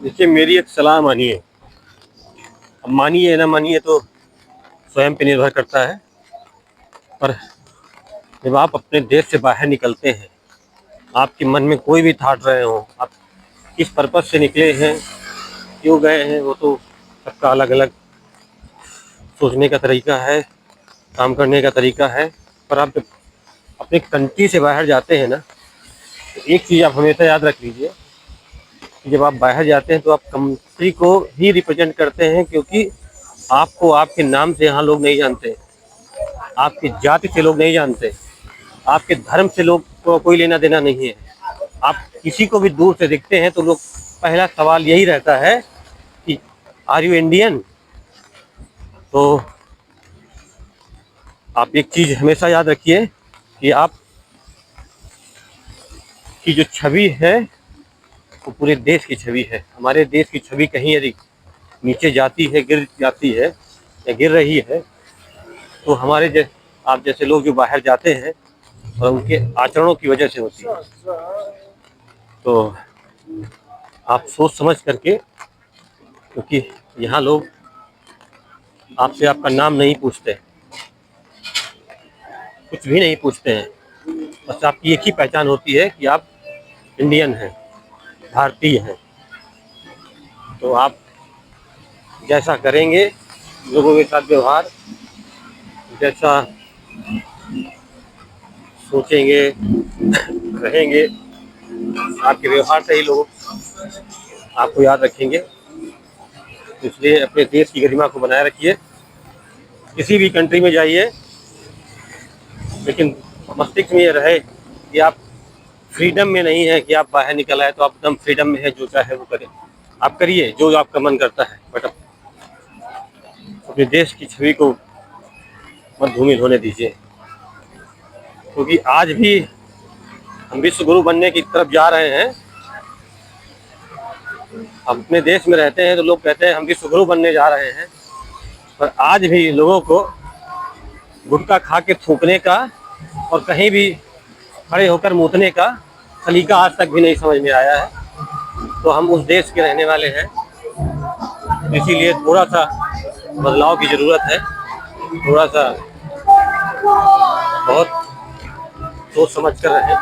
देखिए, मेरी एक सलाह मानिए। अब मानिए ना मानिए तो स्वयं पे निर्भर करता है। पर जब आप अपने देश से बाहर निकलते हैं, आपके मन में कोई भी थॉट रहे हो, आप किस पर्पज से निकले हैं, क्यों गए हैं, वो तो सबका अलग अलग सोचने का तरीका है, काम करने का तरीका है। पर आप जब अपने कंट्री से बाहर जाते हैं ना, तो एक चीज़ आप हमेशा याद रख लीजिए कि जब आप बाहर जाते हैं तो आप कंट्री को ही रिप्रेजेंट करते हैं, क्योंकि आपको आपके नाम से यहाँ लोग नहीं जानते, आपकी जाति से लोग नहीं जानते, आपके धर्म से लोग को कोई लेना देना नहीं है। आप किसी को भी दूर से दिखते हैं तो लोग पहला सवाल यही रहता है कि आर यू इंडियन। तो आप एक चीज़ हमेशा याद रखिए कि आप की जो छवि है वो पूरे देश की छवि है। हमारे देश की छवि कहीं यदि नीचे जाती है, गिर जाती है या गिर रही है, तो हमारे आप जैसे लोग जो बाहर जाते हैं और उनके आचरणों की वजह से होती है। तो आप सोच समझ करके, क्योंकि यहाँ लोग आपसे आपका नाम नहीं पूछते, कुछ भी नहीं पूछते हैं, बस आपकी एक ही पहचान होती है कि आप इंडियन हैं, भारतीय हैं। तो आप जैसा करेंगे, लोगों के साथ व्यवहार जैसा सोचेंगे, रहेंगे, आपके व्यवहार से ही लोग आपको याद रखेंगे। इसलिए अपने देश की गरिमा को बनाए रखिए। किसी भी कंट्री में जाइए, लेकिन मस्तिष्क में ये रहे कि आप फ्रीडम में नहीं है कि आप बाहर निकल आए तो आप एकदम फ्रीडम में है, जो चाहे वो करें, आप करिए जो आपका मन करता है। बट अपने देश की छवि को मत धूमिल होने दीजिए, क्योंकि आज भी हम विश्व गुरु बनने की तरफ जा रहे हैं। हम अपने देश में रहते हैं तो लोग कहते हैं हम विश्व गुरु बनने जा रहे हैं, पर आज भी लोगों को गुटखा खा के थूकने का और कहीं भी खड़े होकर मूतने का सलीका आज तक भी नहीं समझ में आया है। तो हम उस देश के रहने वाले हैं, इसीलिए थोड़ा सा बदलाव की ज़रूरत है। थोड़ा सा बहुत सोच समझ कर रहें।